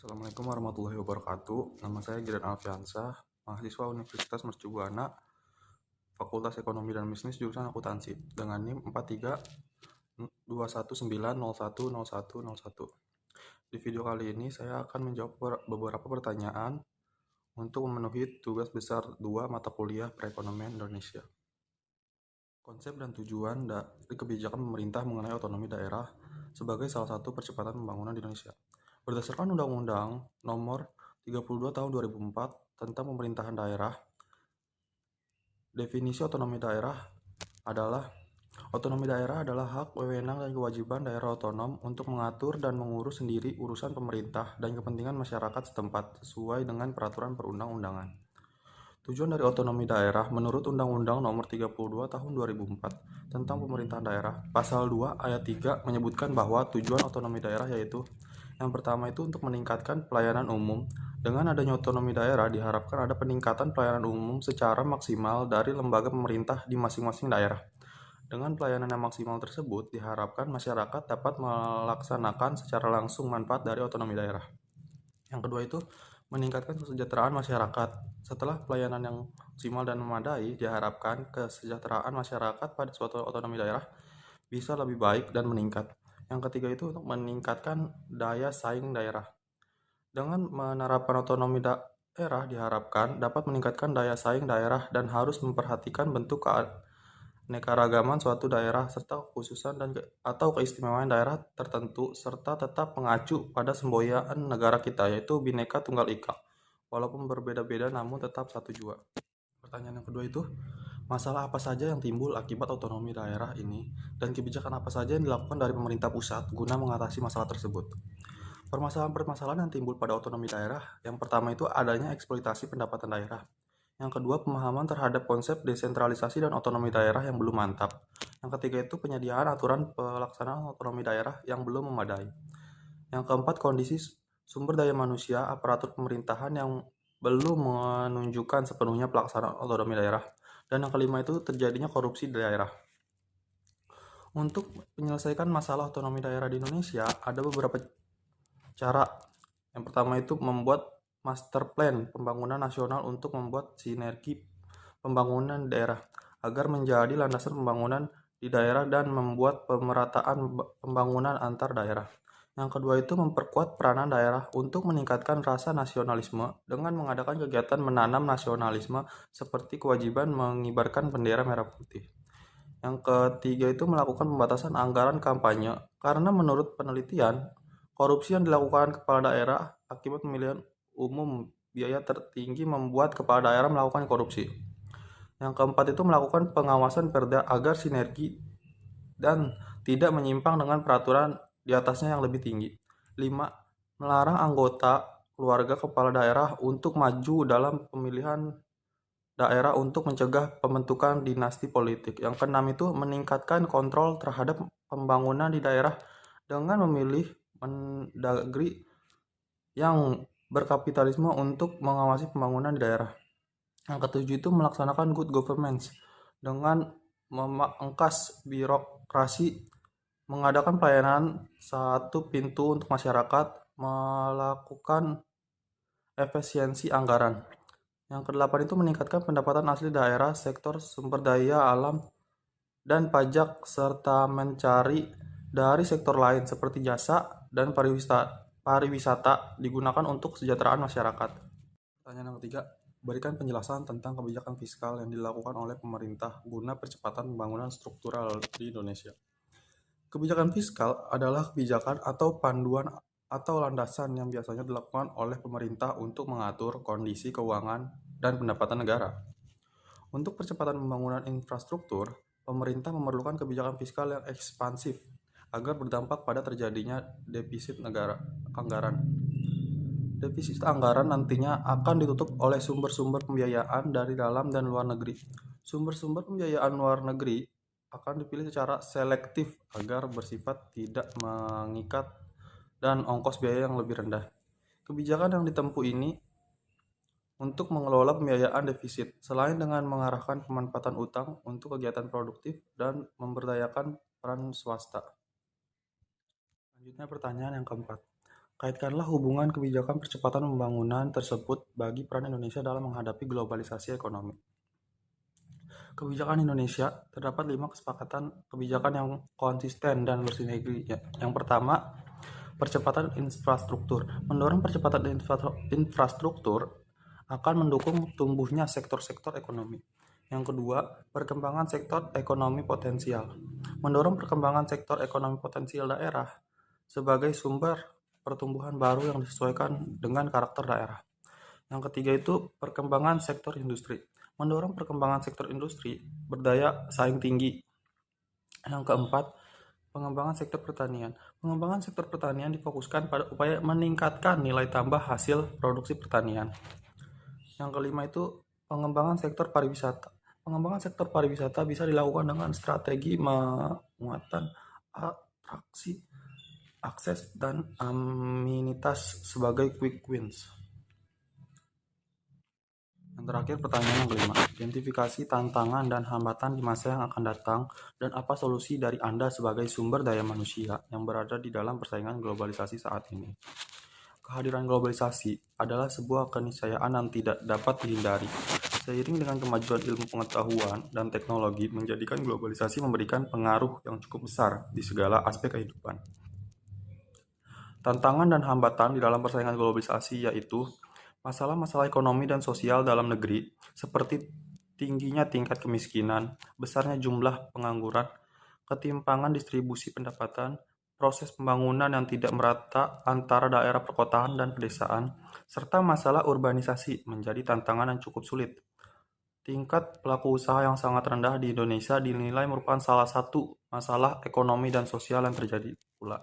Assalamualaikum warahmatullahi wabarakatuh. Nama saya Gideon Alfiansah, mahasiswa Universitas Mercu Buana, Fakultas Ekonomi dan Bisnis jurusan Akuntansi dengan NIM 432190101001. Di video kali ini saya akan menjawab beberapa pertanyaan untuk memenuhi tugas besar 2 mata kuliah Perekonomian Indonesia. Konsep dan tujuan dari kebijakan pemerintah mengenai otonomi daerah sebagai salah satu percepatan pembangunan di Indonesia. Berdasarkan Undang-Undang Nomor 32 Tahun 2004 tentang Pemerintahan Daerah, definisi otonomi daerah adalah hak, wewenang, dan kewajiban daerah otonom untuk mengatur dan mengurus sendiri urusan pemerintah dan kepentingan masyarakat setempat sesuai dengan peraturan perundang-undangan. Tujuan dari otonomi daerah menurut Undang-Undang Nomor 32 Tahun 2004 tentang Pemerintahan Daerah, Pasal 2 Ayat 3 menyebutkan bahwa tujuan otonomi daerah yaitu yang pertama itu untuk meningkatkan pelayanan umum. Dengan adanya otonomi daerah diharapkan ada peningkatan pelayanan umum secara maksimal dari lembaga pemerintah di masing-masing daerah. Dengan pelayanan yang maksimal tersebut, diharapkan masyarakat dapat melaksanakan secara langsung manfaat dari otonomi daerah. Yang kedua itu meningkatkan kesejahteraan masyarakat. Setelah pelayanan yang maksimal dan memadai, diharapkan kesejahteraan masyarakat pada suatu otonomi daerah bisa lebih baik dan meningkat. Yang ketiga itu untuk meningkatkan daya saing daerah. Dengan menerapkan otonomi daerah diharapkan dapat meningkatkan daya saing daerah dan harus memperhatikan bentuk keanekaragaman suatu daerah serta kekhususan atau keistimewaan daerah tertentu serta tetap mengacu pada semboyan negara kita yaitu Bhinneka Tunggal Ika. Walaupun berbeda-beda namun tetap satu jua. Pertanyaan yang kedua itu, masalah apa saja yang timbul akibat otonomi daerah ini dan kebijakan apa saja yang dilakukan dari pemerintah pusat guna mengatasi masalah tersebut? Permasalahan-permasalahan yang timbul pada otonomi daerah, yang pertama itu adanya eksploitasi pendapatan daerah. Yang kedua, pemahaman terhadap konsep desentralisasi dan otonomi daerah yang belum mantap. Yang ketiga itu penyediaan aturan pelaksanaan otonomi daerah yang belum memadai. Yang keempat, kondisi sumber daya manusia, aparatur pemerintahan yang belum menunjukkan sepenuhnya pelaksanaan otonomi daerah. Dan yang kelima itu terjadinya korupsi di daerah. Untuk menyelesaikan masalah otonomi daerah di Indonesia, ada beberapa cara. Yang pertama itu membuat master plan pembangunan nasional untuk membuat sinergi pembangunan daerah agar menjadi landasan pembangunan di daerah dan membuat pemerataan pembangunan antar daerah. Yang kedua itu memperkuat peranan daerah untuk meningkatkan rasa nasionalisme dengan mengadakan kegiatan menanam nasionalisme seperti kewajiban mengibarkan bendera merah putih. Yang ketiga itu melakukan pembatasan anggaran kampanye karena menurut penelitian korupsi yang dilakukan kepala daerah akibat pemilihan umum biaya tertinggi membuat kepala daerah melakukan korupsi. Yang keempat itu melakukan pengawasan perda agar sinergi dan tidak menyimpang dengan peraturan di atasnya yang lebih tinggi. 5. Melarang anggota keluarga kepala daerah untuk maju dalam pemilihan daerah untuk mencegah pembentukan dinasti politik. Yang keenam itu meningkatkan kontrol terhadap pembangunan di daerah dengan memilih mendagri yang berkapitalisme untuk mengawasi pembangunan di daerah. Yang ketujuh itu melaksanakan good governance dengan memangkas birokrasi, mengadakan pelayanan satu pintu untuk masyarakat, melakukan efisiensi anggaran. Yang kedelapan itu meningkatkan pendapatan asli daerah, sektor sumber daya alam, dan pajak, serta mencari dari sektor lain seperti jasa dan pariwisata digunakan untuk kesejahteraan masyarakat. Pertanyaan yang ketiga, berikan penjelasan tentang kebijakan fiskal yang dilakukan oleh pemerintah guna percepatan pembangunan struktural di Indonesia. Kebijakan fiskal adalah kebijakan atau panduan atau landasan yang biasanya dilakukan oleh pemerintah untuk mengatur kondisi keuangan dan pendapatan negara. Untuk percepatan pembangunan infrastruktur, pemerintah memerlukan kebijakan fiskal yang ekspansif agar berdampak pada terjadinya defisit anggaran. Defisit anggaran nantinya akan ditutup oleh sumber-sumber pembiayaan dari dalam dan luar negeri. Sumber-sumber pembiayaan luar negeri akan dipilih secara selektif agar bersifat tidak mengikat dan ongkos biaya yang lebih rendah. Kebijakan yang ditempuh ini untuk mengelola pembiayaan defisit, selain dengan mengarahkan pemanfaatan utang untuk kegiatan produktif dan memberdayakan peran swasta. Selanjutnya pertanyaan yang keempat. Kaitkanlah hubungan kebijakan percepatan pembangunan tersebut bagi peran Indonesia dalam menghadapi globalisasi ekonomi. Kebijakan Indonesia terdapat 5 kesepakatan kebijakan yang konsisten dan bersinergi. Yang pertama, percepatan infrastruktur. Mendorong percepatan infrastruktur akan mendukung tumbuhnya sektor-sektor ekonomi. Yang kedua, perkembangan sektor ekonomi potensial. Mendorong perkembangan sektor ekonomi potensial daerah sebagai sumber pertumbuhan baru yang disesuaikan dengan karakter daerah. Yang ketiga itu perkembangan sektor industri. Mendorong perkembangan sektor industri berdaya saing tinggi. Yang keempat, pengembangan sektor pertanian. Pengembangan sektor pertanian difokuskan pada upaya meningkatkan nilai tambah hasil produksi pertanian. Yang kelima itu pengembangan sektor pariwisata. Pengembangan sektor pariwisata bisa dilakukan dengan strategi penguatan atraksi, akses, dan amenitas sebagai quick wins. Yang terakhir, pertanyaan yang kelima. Identifikasi tantangan dan hambatan di masa yang akan datang dan apa solusi dari Anda sebagai sumber daya manusia yang berada di dalam persaingan globalisasi saat ini. Kehadiran globalisasi adalah sebuah keniscayaan yang tidak dapat dihindari. Seiring dengan kemajuan ilmu pengetahuan dan teknologi menjadikan globalisasi memberikan pengaruh yang cukup besar di segala aspek kehidupan. Tantangan dan hambatan di dalam persaingan globalisasi yaitu masalah-masalah ekonomi dan sosial dalam negeri, seperti tingginya tingkat kemiskinan, besarnya jumlah pengangguran, ketimpangan distribusi pendapatan, proses pembangunan yang tidak merata antara daerah perkotaan dan pedesaan, serta masalah urbanisasi menjadi tantangan yang cukup sulit. Tingkat pelaku usaha yang sangat rendah di Indonesia dinilai merupakan salah satu masalah ekonomi dan sosial yang terjadi pula.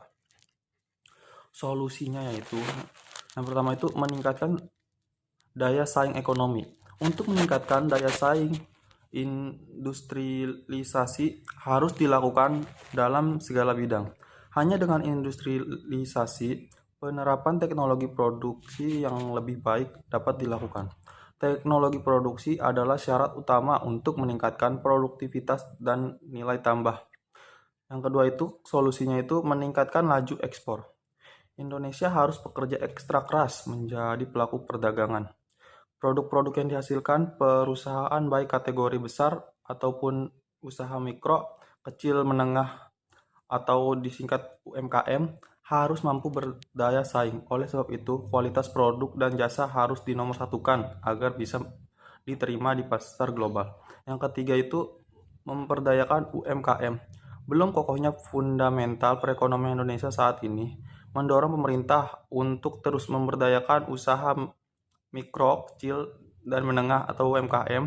Solusinya yaitu, yang pertama itu meningkatkan daya saing ekonomi. Untuk meningkatkan daya saing, industrialisasi harus dilakukan dalam segala bidang. Hanya dengan industrialisasi, penerapan teknologi produksi yang lebih baik dapat dilakukan. Teknologi produksi adalah syarat utama untuk meningkatkan produktivitas dan nilai tambah. Yang kedua itu, solusinya itu meningkatkan laju ekspor. Indonesia harus bekerja ekstra keras menjadi pelaku perdagangan. Produk-produk yang dihasilkan perusahaan baik kategori besar ataupun usaha mikro, kecil, menengah, atau disingkat UMKM harus mampu berdaya saing. Oleh sebab itu, kualitas produk dan jasa harus dinomorsatukan agar bisa diterima di pasar global. Yang ketiga itu memperdayakan UMKM. Belum kokohnya fundamental perekonomian Indonesia saat ini mendorong pemerintah untuk terus memberdayakan usaha mikro, kecil, dan menengah atau UMKM.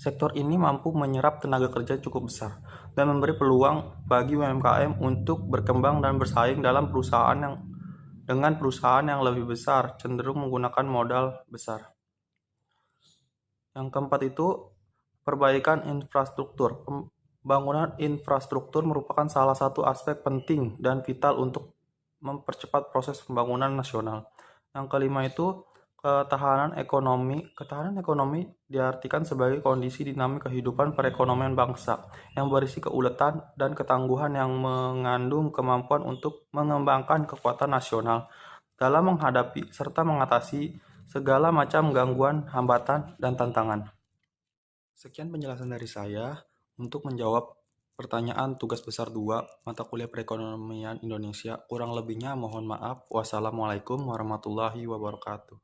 Sektor ini mampu menyerap tenaga kerja cukup besar dan memberi peluang bagi UMKM untuk berkembang dan bersaing dengan perusahaan yang lebih besar, cenderung menggunakan modal besar. Yang keempat itu perbaikan infrastruktur. Pembangunan infrastruktur merupakan salah satu aspek penting dan vital untuk mempercepat proses pembangunan nasional. Yang kelima itu ketahanan ekonomi. Ketahanan ekonomi diartikan sebagai kondisi dinamik kehidupan perekonomian bangsa yang berisi keuletan dan ketangguhan yang mengandung kemampuan untuk mengembangkan kekuatan nasional dalam menghadapi serta mengatasi segala macam gangguan, hambatan, dan tantangan. Sekian penjelasan dari saya untuk menjawab pertanyaan tugas besar 2 mata kuliah perekonomian Indonesia. Kurang lebihnya mohon maaf. Wassalamualaikum warahmatullahi wabarakatuh.